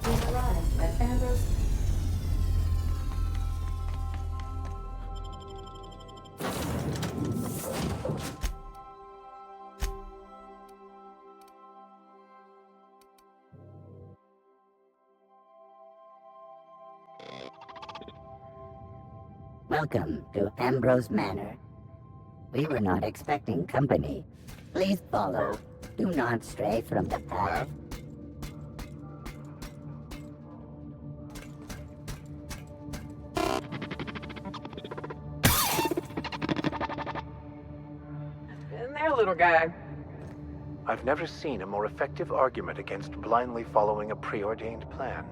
We've arrived at Ambrose. Welcome to Ambrose Manor. We were not expecting company. Please follow. Do not stray from the path. In there, little guy. I've never seen a more effective argument against blindly following a preordained plan.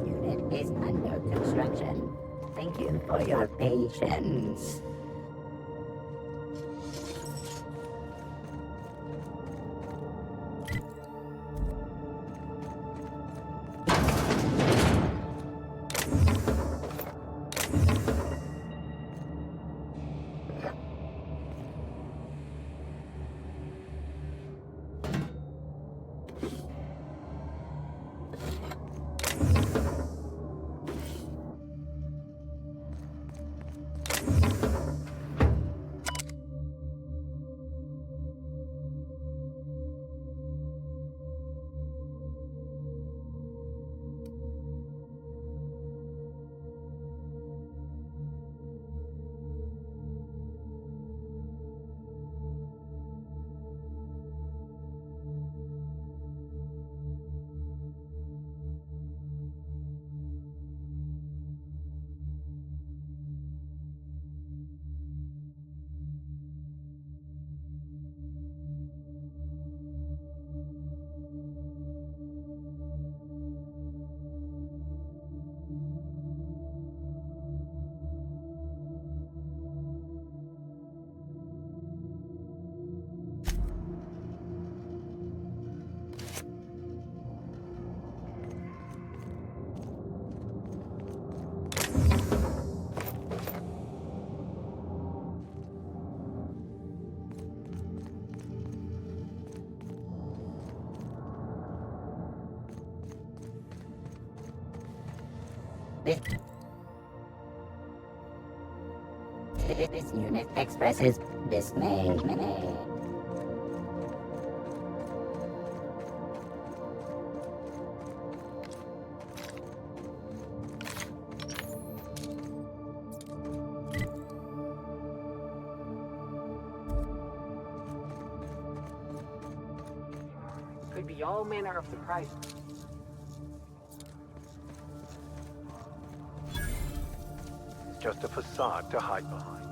Unit is under construction. Thank you for your patience. This unit expresses dismay. Could be all manner of surprises. It's just a facade to hide behind.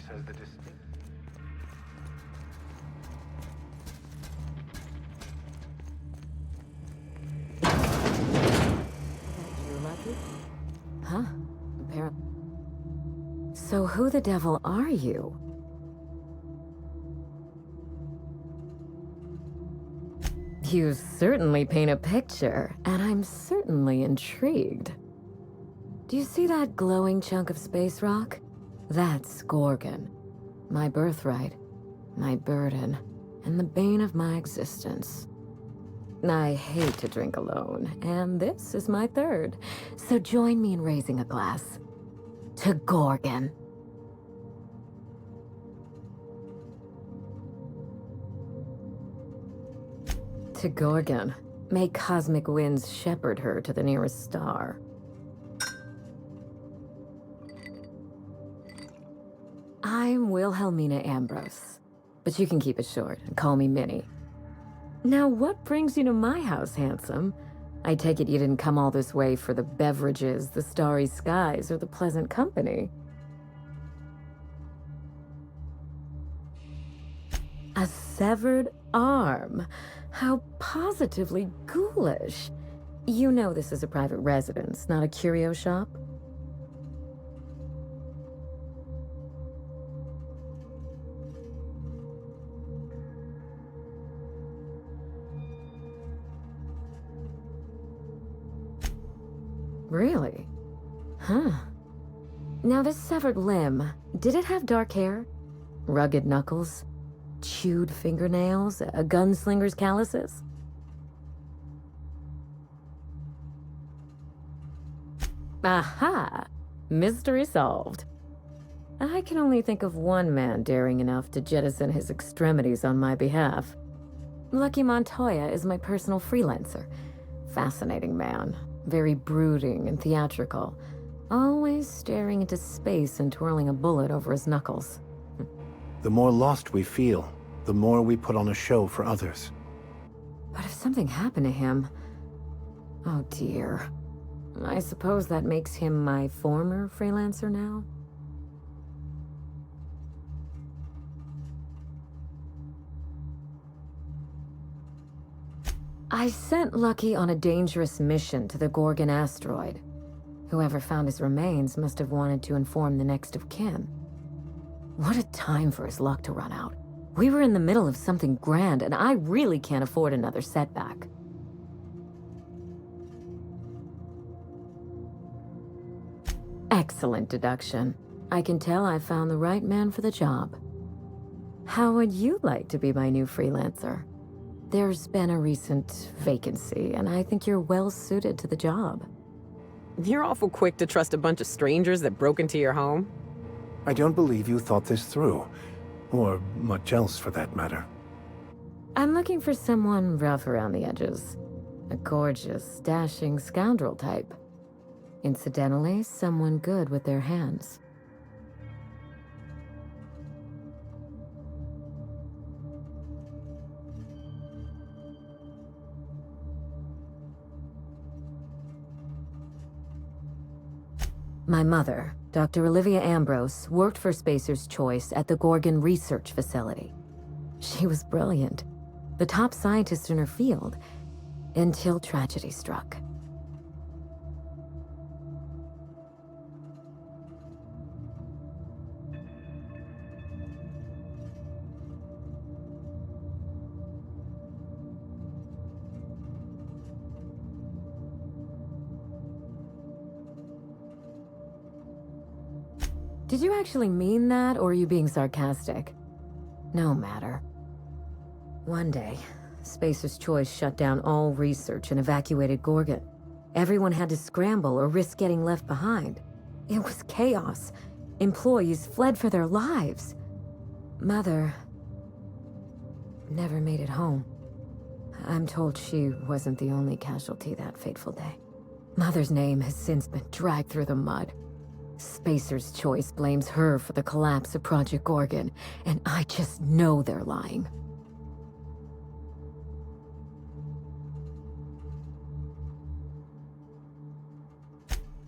Says the distinct. You lucky? Huh? Peril. So who the devil are you? You certainly paint a picture, and I'm certainly intrigued. Do you see that glowing chunk of space rock? That's Gorgon. My birthright, my burden, and the bane of my existence. I hate to drink alone, and this is my third. So join me in raising a glass. To Gorgon. To Gorgon. May cosmic winds shepherd her to the nearest star. I'm Wilhelmina Ambrose, but you can keep it short and call me Minnie. Now, what brings you to my house, handsome? I take it you didn't come all this way for the beverages, the starry skies, or the pleasant company. A severed arm. How positively ghoulish. You know this is a private residence, not a curio shop? Really? Huh. Now this severed limb, did it have dark hair? Rugged knuckles? Chewed fingernails? A gunslinger's calluses? Aha! Mystery solved. I can only think of one man daring enough to jettison his extremities on my behalf. Lucky Montoya is my personal freelancer. Fascinating man. Very brooding and theatrical. Always staring into space and twirling a bullet over his knuckles. The more lost we feel, the more we put on a show for others. But if something happened to him... Oh dear. I suppose that makes him my former freelancer now? I sent Lucky on a dangerous mission to the Gorgon asteroid. Whoever found his remains must have wanted to inform the next of kin. What a time for his luck to run out. We were in the middle of something grand, and I really can't afford another setback. Excellent deduction. I can tell I found the right man for the job. How would you like to be my new freelancer? There's been a recent vacancy, and I think you're well suited to the job. You're awful quick to trust a bunch of strangers that broke into your home. I don't believe you thought this through. Or much else, for that matter. I'm looking for someone rough around the edges. A gorgeous, dashing scoundrel type. Incidentally, someone good with their hands. My mother, Dr. Olivia Ambrose, worked for Spacer's Choice at the Gorgon Research Facility. She was brilliant, the top scientist in her field, until tragedy struck. Did you actually mean that, or are you being sarcastic? No matter. One day, Spacer's Choice shut down all research and evacuated Gorgon. Everyone had to scramble or risk getting left behind. It was chaos. Employees fled for their lives. Mother never made it home. I'm told she wasn't the only casualty that fateful day. Mother's name has since been dragged through the mud. Spacer's Choice blames her for the collapse of Project Gorgon, and I just know they're lying.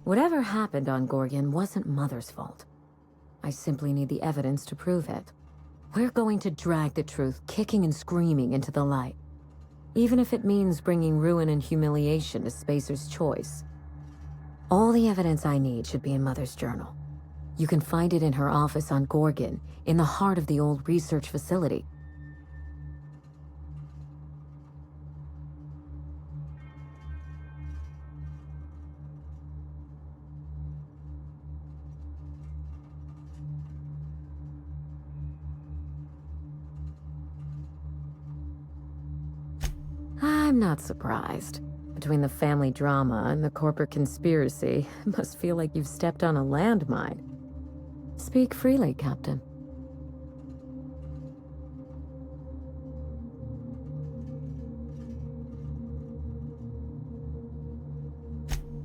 Whatever happened on Gorgon wasn't Mother's fault. I simply need the evidence to prove it. We're going to drag the truth kicking and screaming into the light, even if it means bringing ruin and humiliation to Spacer's Choice. All the evidence I need should be in Mother's journal. You can find it in her office on Gorgon, in the heart of the old research facility. I'm not surprised. Between the family drama and the corporate conspiracy, it must feel like you've stepped on a landmine. Speak freely, Captain.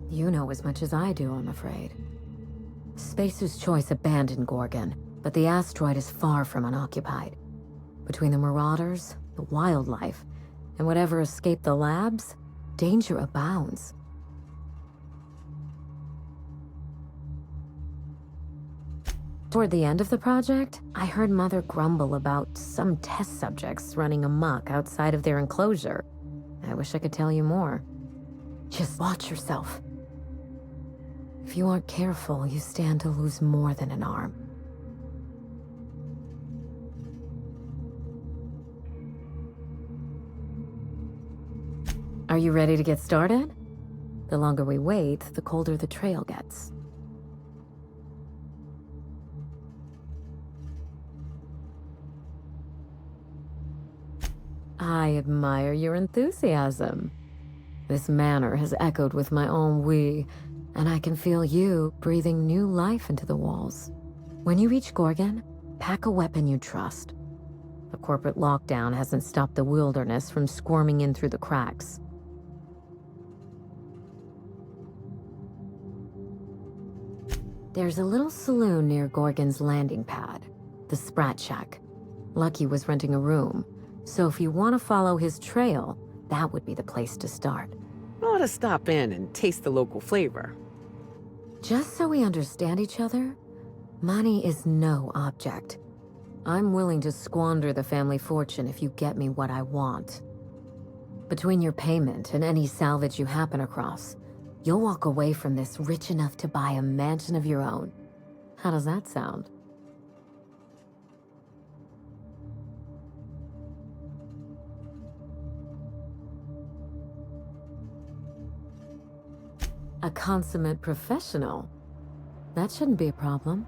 You know as much as I do, I'm afraid. Spacer's Choice abandoned Gorgon, but the asteroid is far from unoccupied. Between the marauders, the wildlife, and whatever escaped the labs, danger abounds. Toward the end of the project, I heard Mother grumble about some test subjects running amok outside of their enclosure. I wish I could tell you more. Just watch yourself. If you aren't careful, you stand to lose more than an arm. Are you ready to get started? The longer we wait, the colder the trail gets. I admire your enthusiasm. This manor has echoed with my ennui, and I can feel you breathing new life into the walls. When you reach Gorgon, pack a weapon you trust. The corporate lockdown hasn't stopped the wilderness from squirming in through the cracks. There's a little saloon near Gorgon's landing pad, the Sprat Shack. Lucky was renting a room, so if you want to follow his trail, that would be the place to start. I ought to stop in and taste the local flavor. Just so we understand each other, money is no object. I'm willing to squander the family fortune if you get me what I want. Between your payment and any salvage you happen across, you'll walk away from this rich enough to buy a mansion of your own. How does that sound? A consummate professional. That shouldn't be a problem.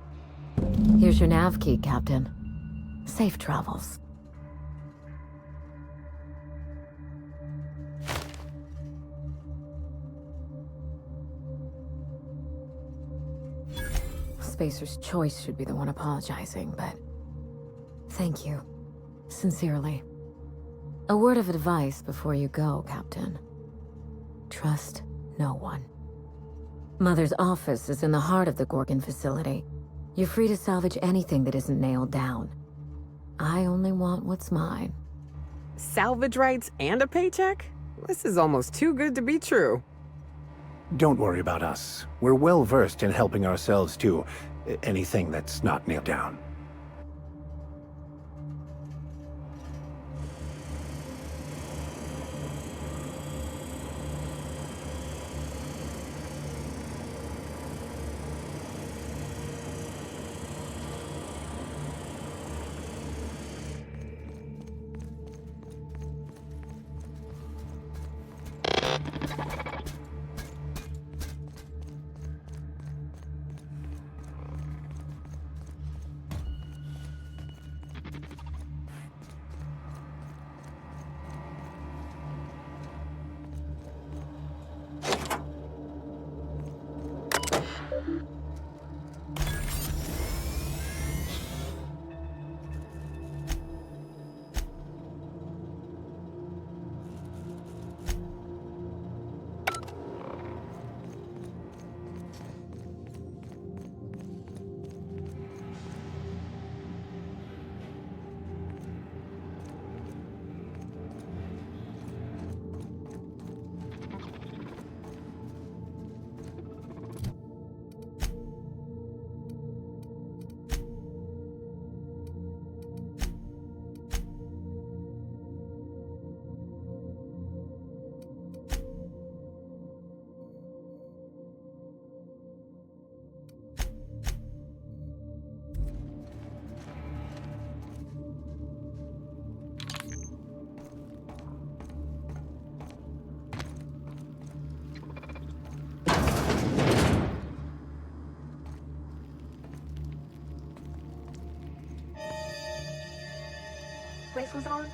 Here's your nav key, Captain. Safe travels. Spacer's Choice should be the one apologizing, but thank you. Sincerely. A word of advice before you go, Captain. Trust no one. Mother's office is in the heart of the Gorgon facility. You're free to salvage anything that isn't nailed down. I only want what's mine. Salvage rights and a paycheck? This is almost too good to be true. Don't worry about us. We're well versed in helping ourselves to anything that's not nailed down. Place was on?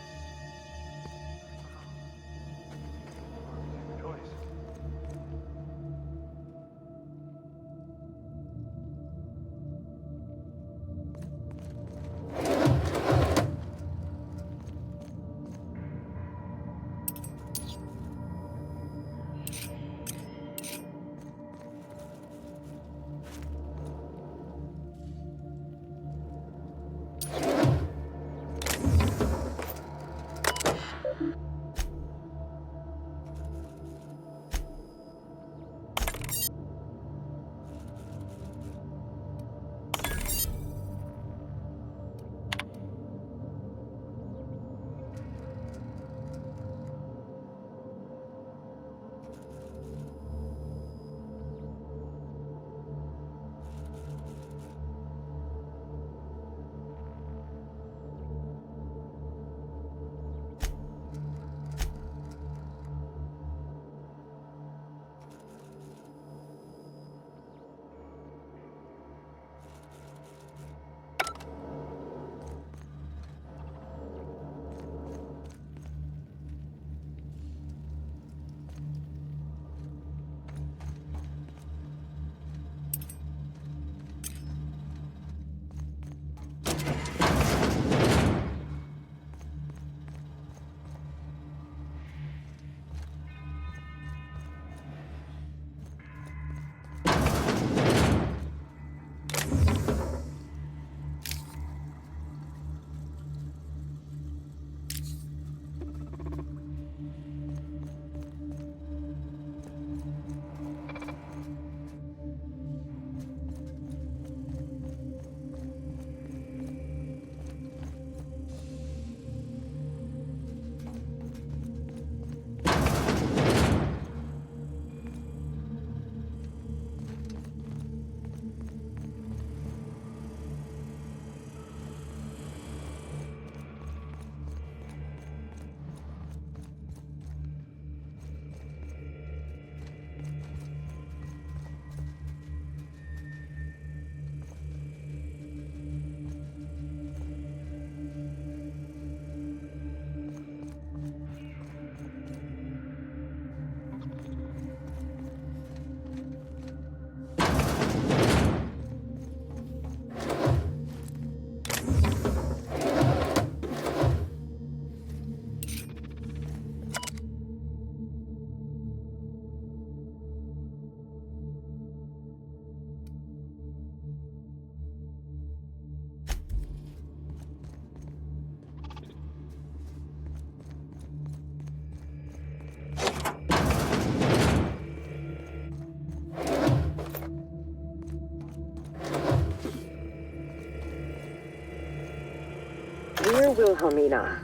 Dear Wilhelmina,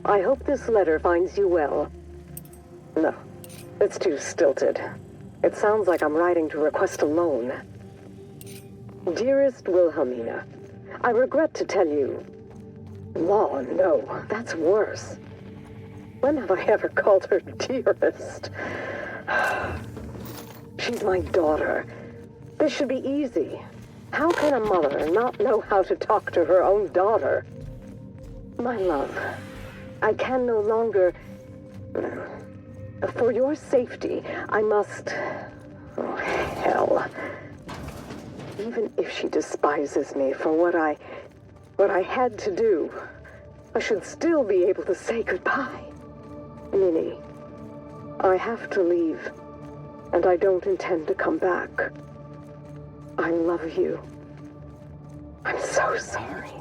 I hope this letter finds you well. No, it's too stilted. It sounds like I'm writing to request a loan. Dearest Wilhelmina, I regret to tell you... Law, no, that's worse. When have I ever called her dearest? She's my daughter. This should be easy. How can a mother not know how to talk to her own daughter? My love, I can no longer... For your safety, I must... Oh, hell. Even if she despises me for what I had to do, I should still be able to say goodbye. Minnie, I have to leave, and I don't intend to come back. I love you. I'm so sorry.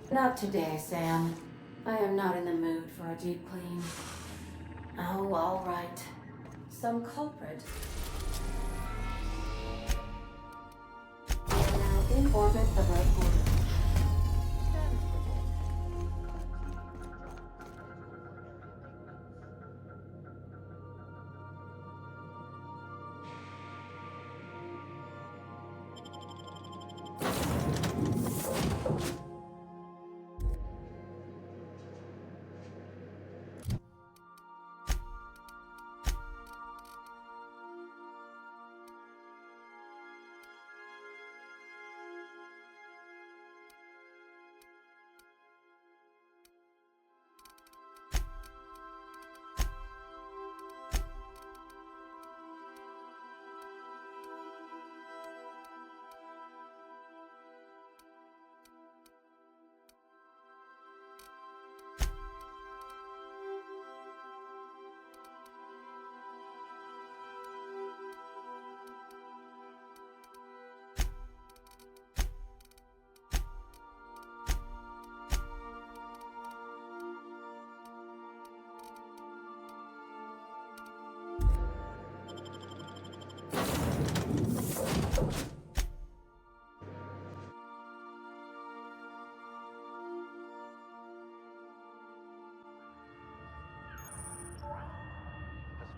Not today, Sam. I am not in the mood for a deep clean. Oh, all right. Some culprit. We are now in orbit above Gorgon.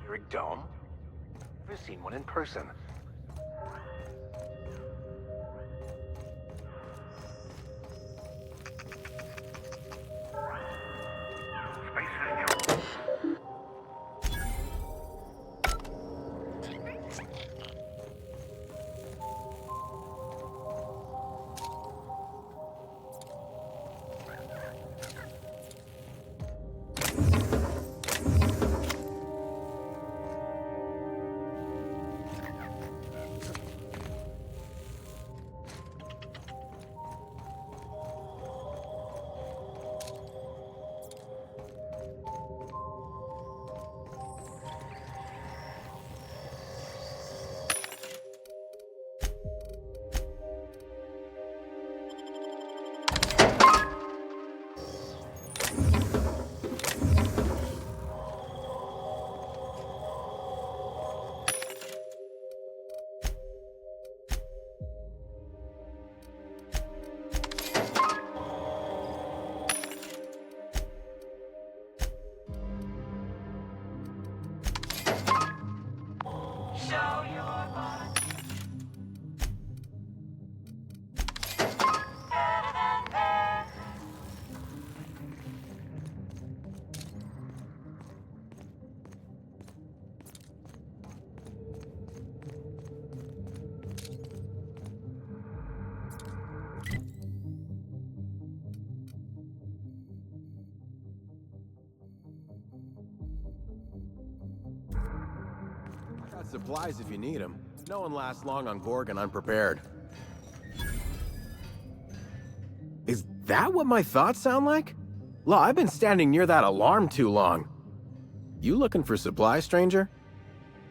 Atmospheric dome? Never seen one in person. Supplies if you need them. No one lasts long on Gorgon unprepared. Is that what my thoughts sound like? Law, I've been standing near that alarm too long. You looking for supplies, stranger?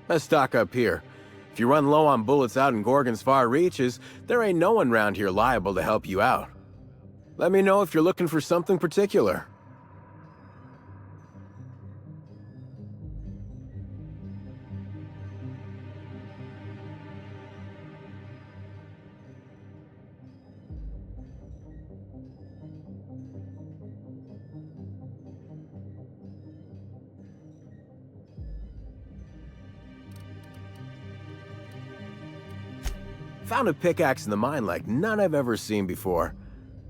Let's stock up here. If you run low on bullets out in Gorgon's far reaches, there ain't no one round here liable to help you out. Let me know if you're looking for something particular. Found a pickaxe in the mine like none I've ever seen before.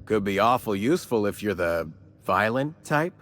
Could be awful useful if you're the violent type.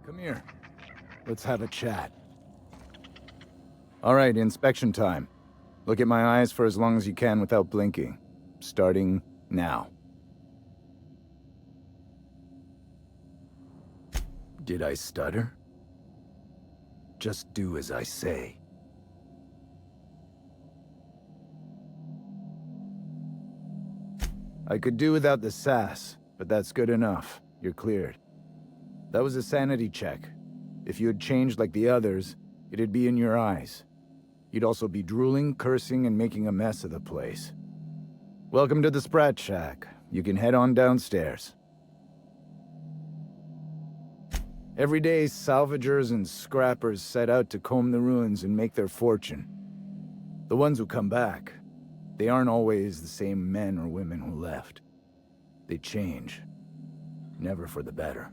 Come here. Let's have a chat. All right, inspection time. Look at my eyes for as long as you can without blinking. Starting now. Did I stutter? Just do as I say. I could do without the sass, but that's good enough. You're cleared. That was a sanity check. If you had changed like the others, it'd be in your eyes. You'd also be drooling, cursing, and making a mess of the place. Welcome to the Sprat Shack. You can head on downstairs. Every day, salvagers and scrappers set out to comb the ruins and make their fortune. The ones who come back, they aren't always the same men or women who left. They change. Never for the better.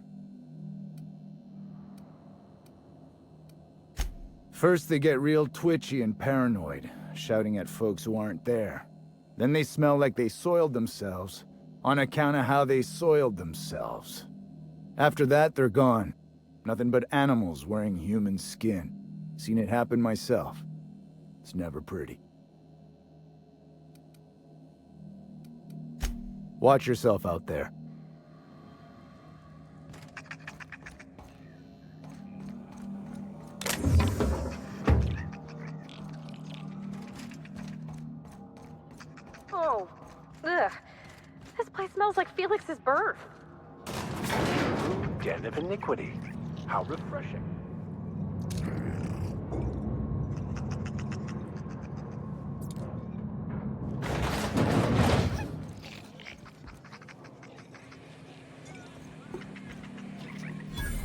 First, they get real twitchy and paranoid, shouting at folks who aren't there. Then they smell like they soiled themselves, on account of how they soiled themselves. After that, they're gone. Nothing but animals wearing human skin. Seen it happen myself. It's never pretty. Watch yourself out there. Oh, ugh. This place smells like Felix's birth. Den of iniquity. How refreshing.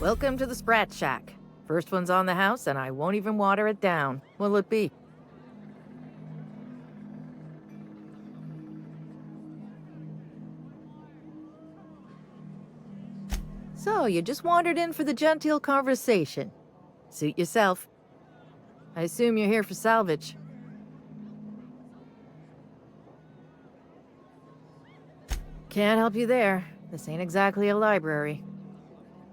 Welcome to the Sprat Shack. First one's on the house, and I won't even water it down. What'll it be? So, you just wandered in for the genteel conversation. Suit yourself. I assume you're here for salvage. Can't help you there. This ain't exactly a library.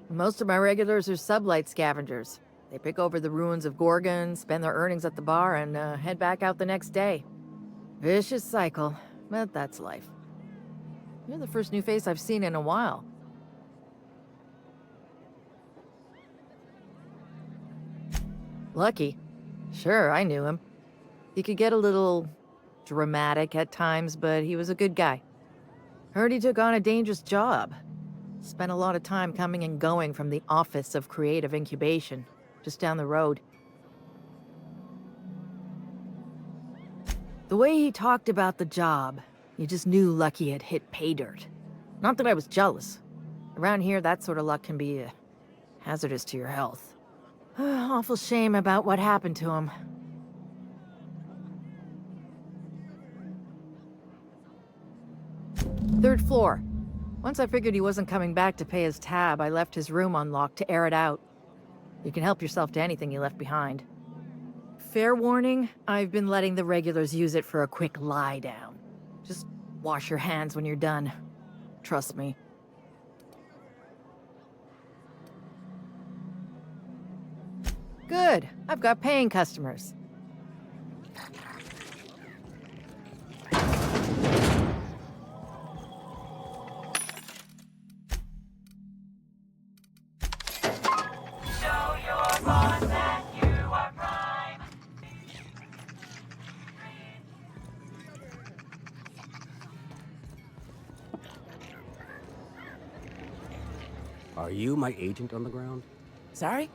Most of my regulars are sublight scavengers. They pick over the ruins of Gorgon, spend their earnings at the bar, and head back out the next day. Vicious cycle, but that's life. You're the first new face I've seen in a while. Lucky. Sure, I knew him. He could get a little dramatic at times, but he was a good guy. Heard he took on a dangerous job. Spent a lot of time coming and going from the Office of Creative Incubation, just down the road. The way he talked about the job, you just knew Lucky had hit pay dirt. Not that I was jealous. Around here, that sort of luck can be hazardous to your health. Awful shame about what happened to him. Third floor. Once I figured he wasn't coming back to pay his tab, I left his room unlocked to air it out. You can help yourself to anything you left behind. Fair warning, I've been letting the regulars use it for a quick lie down. Just wash your hands when you're done. Trust me. Good. I've got paying customers. Are you my agent on the ground? Sorry?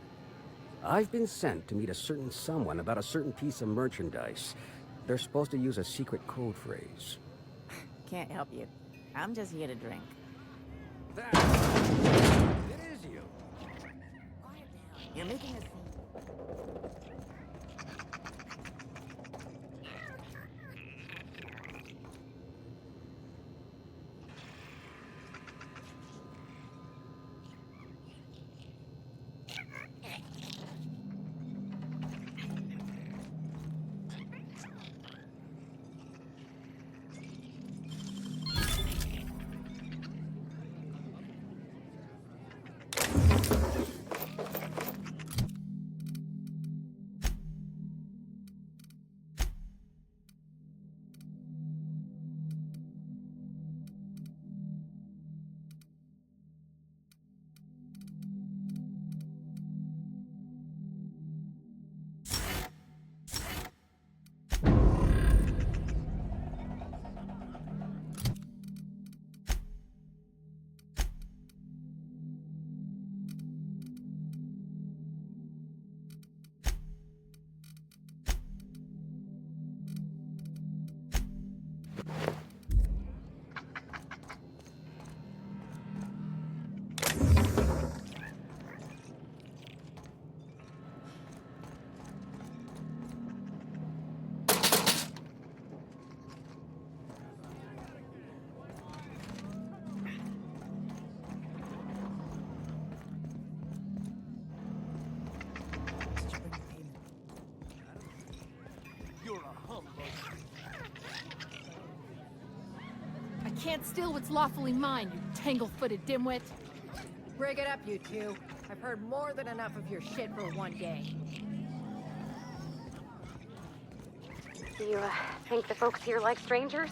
I've been sent to meet a certain someone about a certain piece of merchandise. They're supposed to use a secret code phrase. Can't help you. I'm just here to drink. It is you. Quiet down. You're making a scene. I can't steal what's lawfully mine, you tangle-footed dimwit. Break it up, you two. I've heard more than enough of your shit for one day. Do you, think the folks here like strangers?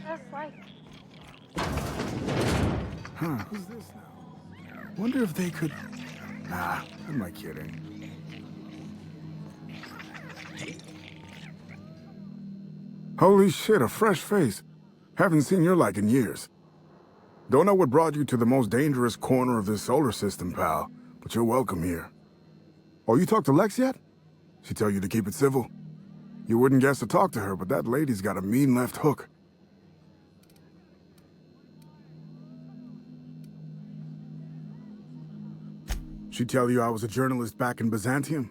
Just like... Huh, who's this now? Wonder if they could... Nah, am I kidding? Holy shit, a fresh face. Haven't seen your like in years. Don't know what brought you to the most dangerous corner of this solar system, pal, but you're welcome here. Oh, you talked to Lex yet? She tell you to keep it civil? You wouldn't guess to talk to her, but that lady's got a mean left hook. She tell you I was a journalist back in Byzantium?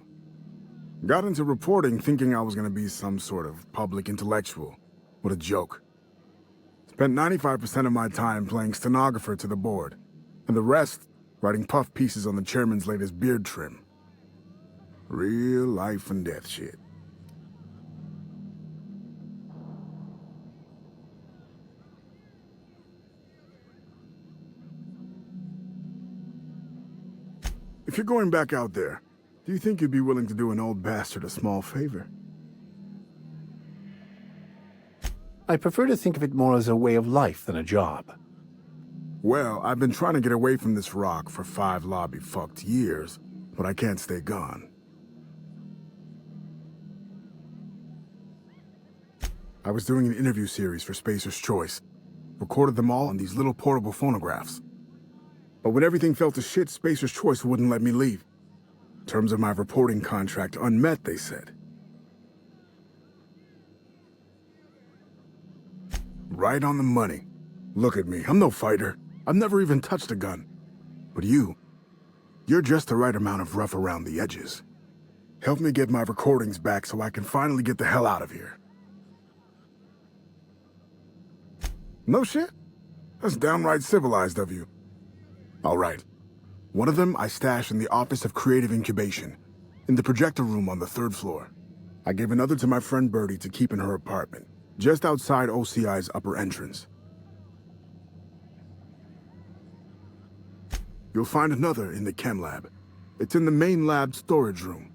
Got into reporting thinking I was gonna be some sort of public intellectual. What a joke. Spent 95% of my time playing stenographer to the board, and the rest writing puff pieces on the chairman's latest beard trim. Real life and death shit. If you're going back out there, do you think you'd be willing to do an old bastard a small favor? I prefer to think of it more as a way of life than a job. Well, I've been trying to get away from this rock for 5 lobby-fucked years, but I can't stay gone. I was doing an interview series for Spacer's Choice. Recorded them all on these little portable phonographs. But when everything fell to shit, Spacer's Choice wouldn't let me leave. Terms of my reporting contract unmet, they said. Right on the money. Look at me, I'm no fighter. I've never even touched a gun. But you're just the right amount of rough around the edges. Help me get my recordings back so I can finally get the hell out of here. No shit? That's downright civilized of you. All right. One of them I stashed in the Office of Creative Incubation, in the projector room on the 3rd floor. I gave another to my friend Birdie to keep in her apartment, just outside OCI's upper entrance. You'll find another in the chem lab. It's in the main lab storage room.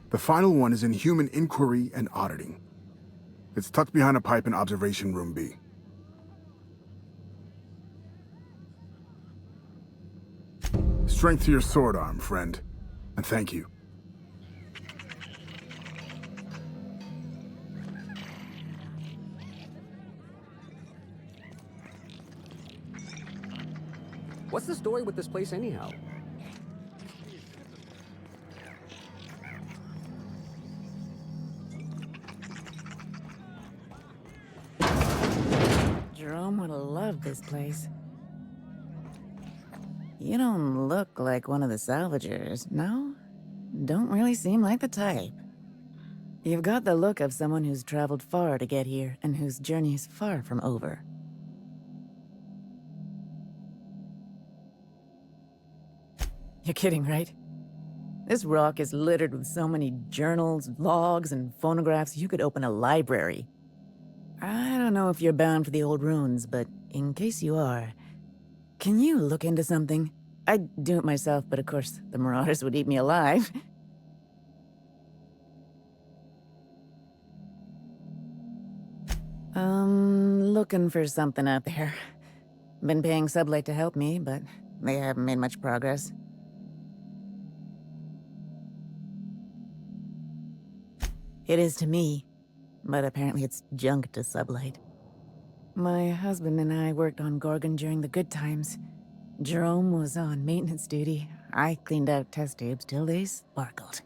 The final one is in Human Inquiry and Auditing. It's tucked behind a pipe in Observation Room B. Strength to your sword arm, friend. And thank you. What's the story with this place anyhow? Jerome would have loved this place. You don't look like one of the salvagers, no? Don't really seem like the type. You've got the look of someone who's traveled far to get here and whose journey is far from over. You're kidding, right? This rock is littered with so many journals, logs, and phonographs you could open a library. I don't know if you're bound for the old ruins, but in case you are, can you look into something? I'd do it myself, but of course, the Marauders would eat me alive. Looking for something out there. Been paying Sublight to help me, but they haven't made much progress. It is to me, but apparently it's junk to Sublight. My husband and I worked on Gorgon during the good times. Jerome was on maintenance duty. I cleaned out test tubes till they sparkled.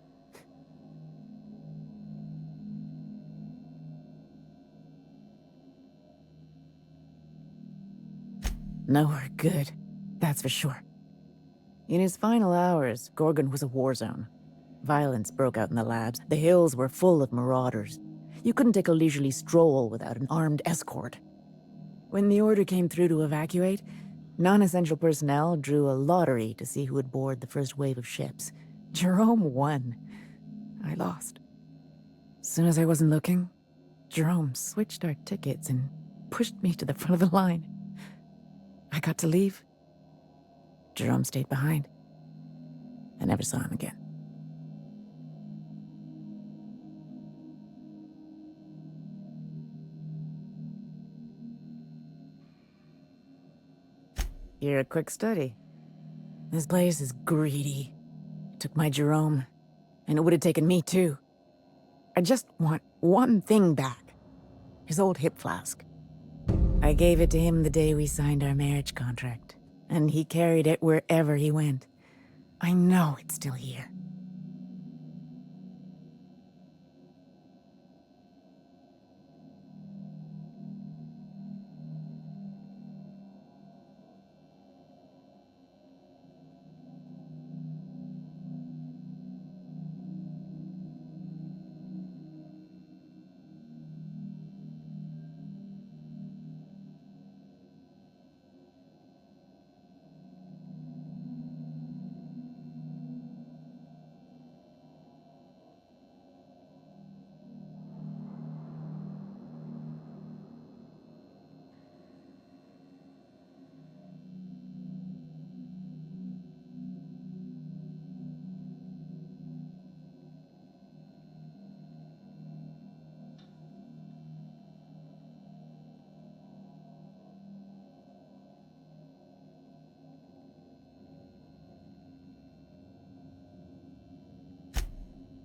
Nowhere good, that's for sure. In his final hours, Gorgon was a war zone. Violence broke out in the labs. The hills were full of marauders. You couldn't take a leisurely stroll without an armed escort. When the order came through to evacuate, non-essential personnel drew a lottery to see who would board the first wave of ships. Jerome won. I lost. As soon as I wasn't looking, Jerome switched our tickets and pushed me to the front of the line. I got to leave. Jerome stayed behind. I never saw him again. You're a quick study. This place is greedy. It took my Jerome, and it would have taken me too. I just want one thing back. His old hip flask. I gave it to him the day we signed our marriage contract, and he carried it wherever he went. I know it's still here.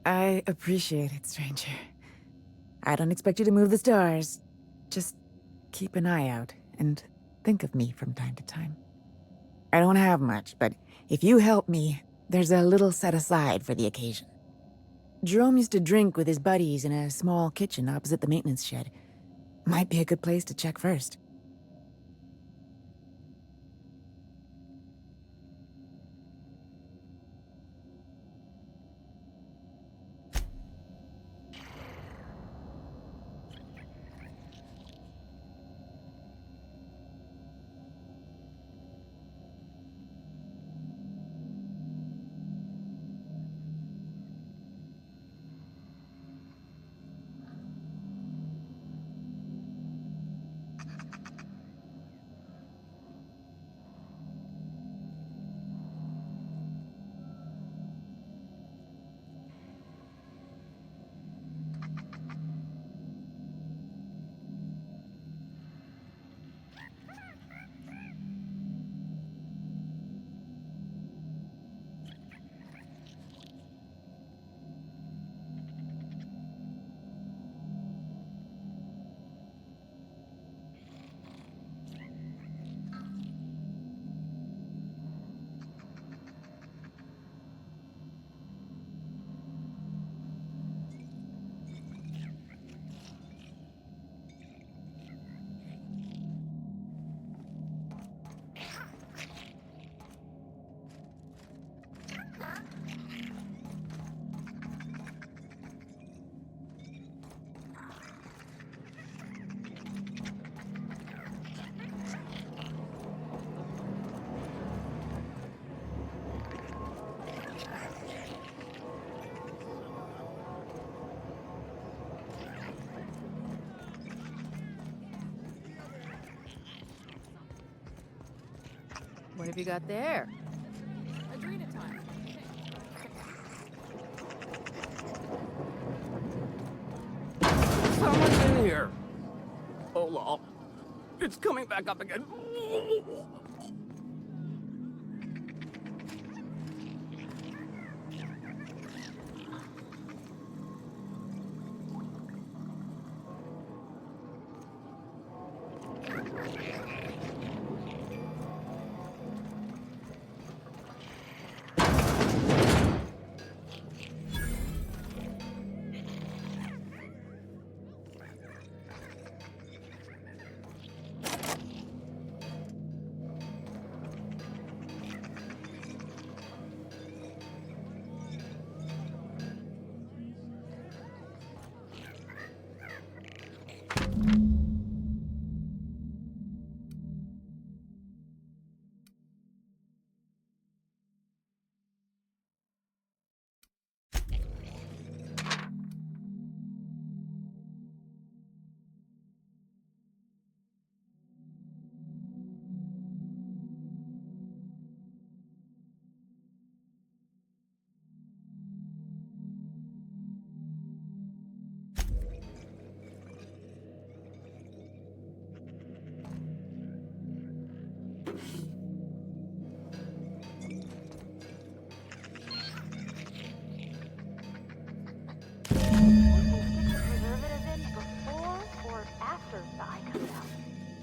I appreciate it, stranger. I don't expect you to move the stars. Just keep an eye out and think of me from time to time. I don't have much, but if you help me, there's a little set aside for the occasion. Jerome used to drink with his buddies in a small kitchen opposite the maintenance shed. Might be a good place to check first. What have you got there? Adrena time. Someone's in here. Oh, lol. It's coming back up again.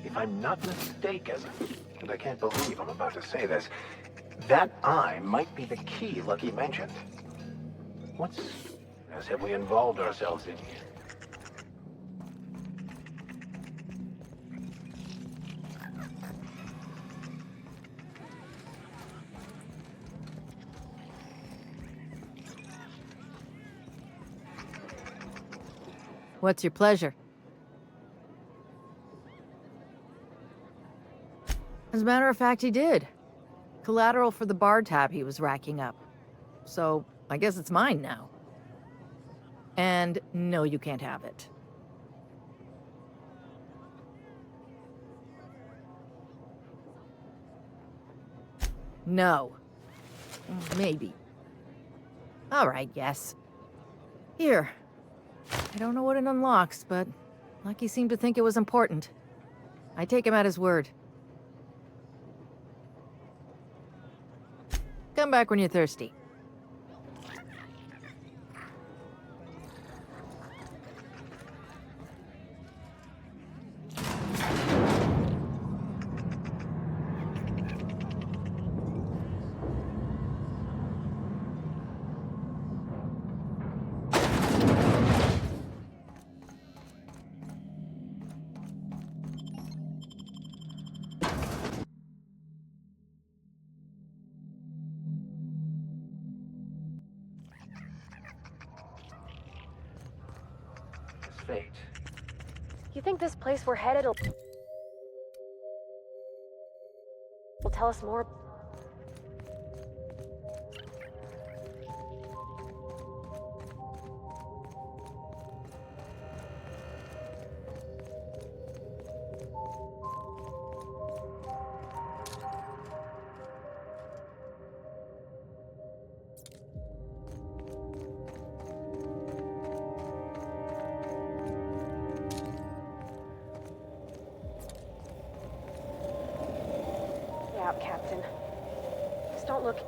If I'm not mistaken, and I can't believe I'm about to say this, that eye might be the key Lucky mentioned. What else have we involved ourselves in here? What's your pleasure? As a matter of fact, he did. Collateral for the bar tab he was racking up. So, I guess it's mine now. And no, you can't have it. No. Maybe. Alright, yes. Here. I don't know what it unlocks, but Lucky seemed to think it was important. I take him at his word. Come back when you're thirsty. fate. You think this place we're headed will tell us more? Out, Captain. Just don't look.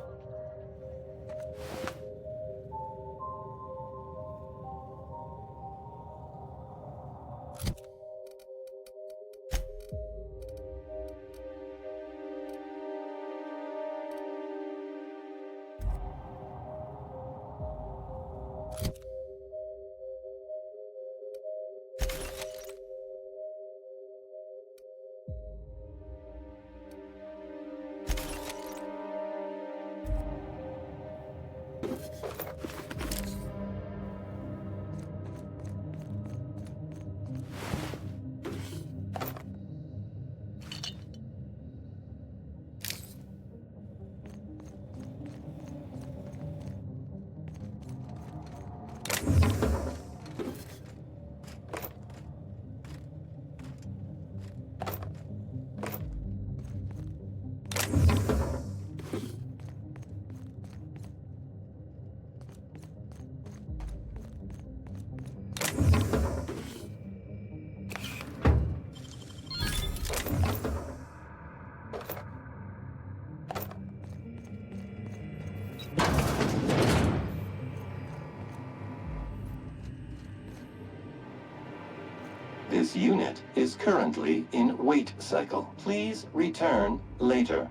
This unit is currently in wait cycle. Please return later.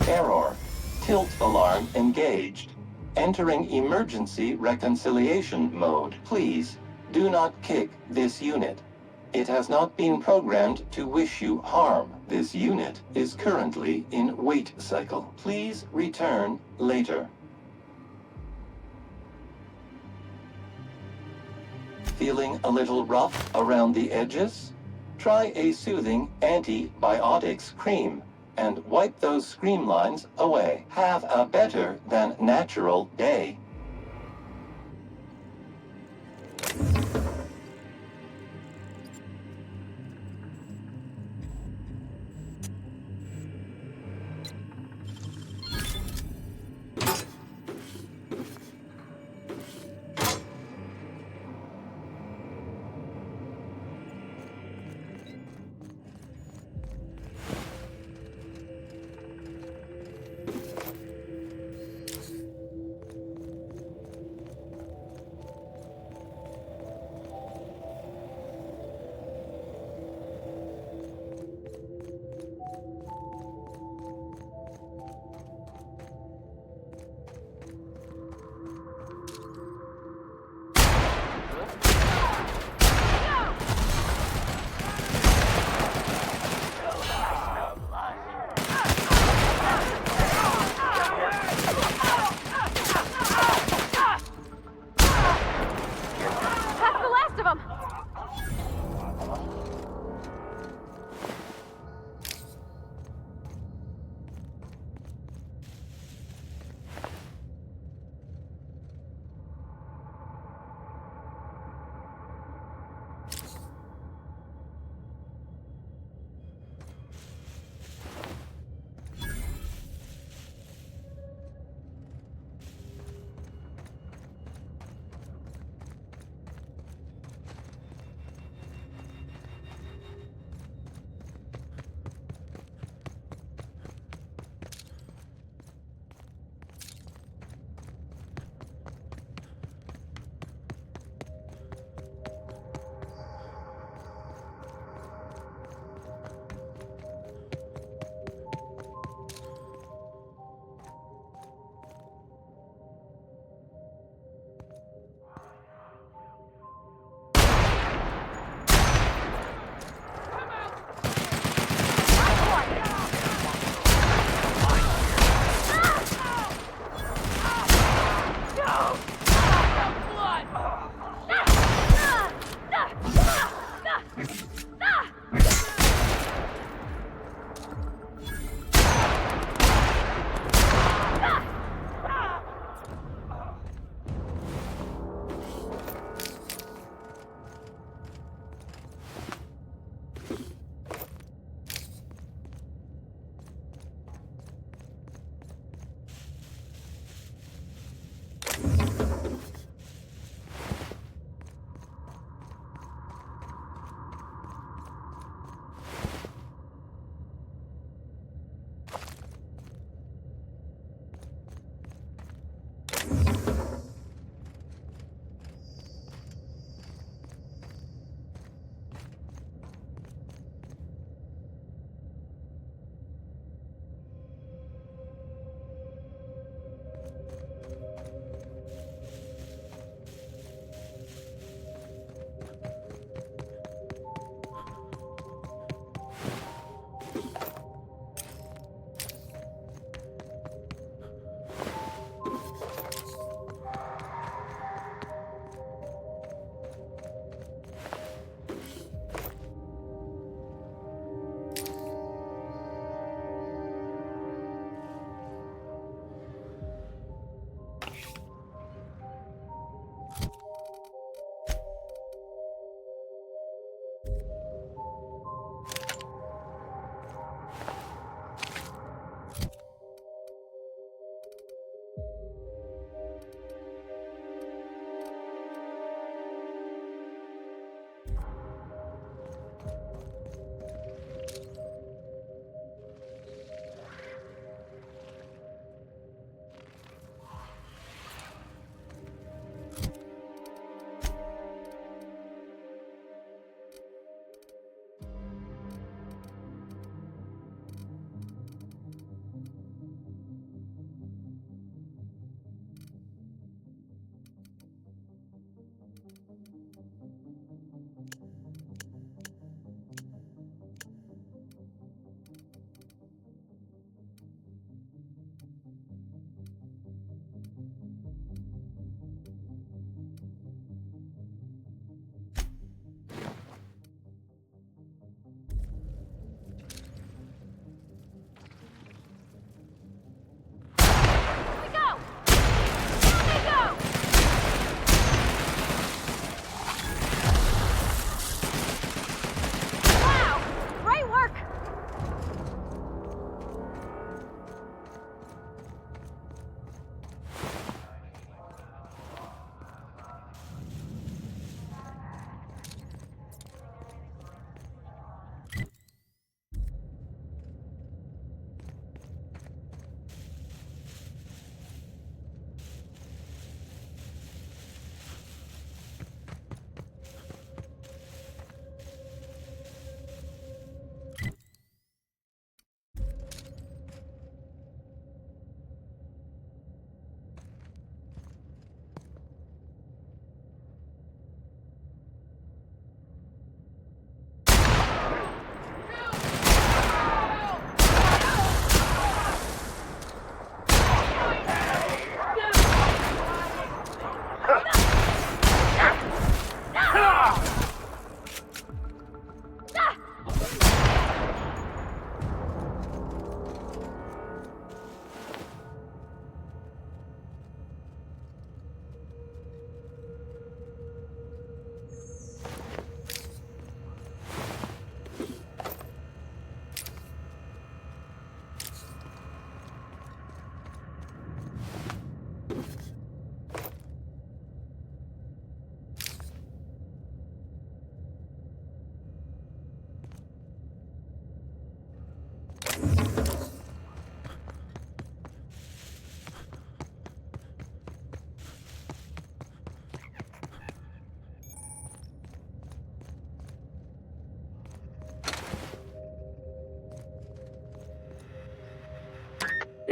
Error. Tilt alarm engaged. Entering emergency reconciliation mode. Please do not kick this unit. It has not been programmed to wish you harm. This unit is currently in wait cycle. Please return later. Feeling a little rough around the edges? Try a soothing antibiotics cream and wipe those scream lines away. Have a better than natural day.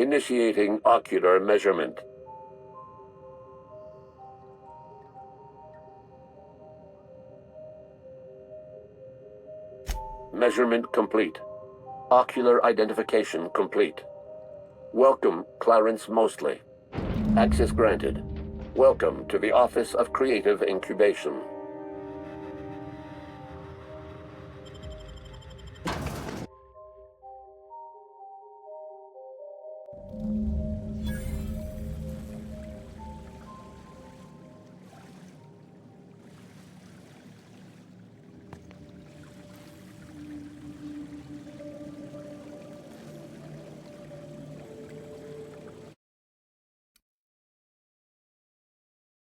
Initiating ocular measurement. Measurement complete. Ocular identification complete. Welcome, Clarence Mostly. Access granted. Welcome to the Office of Creative Incubation.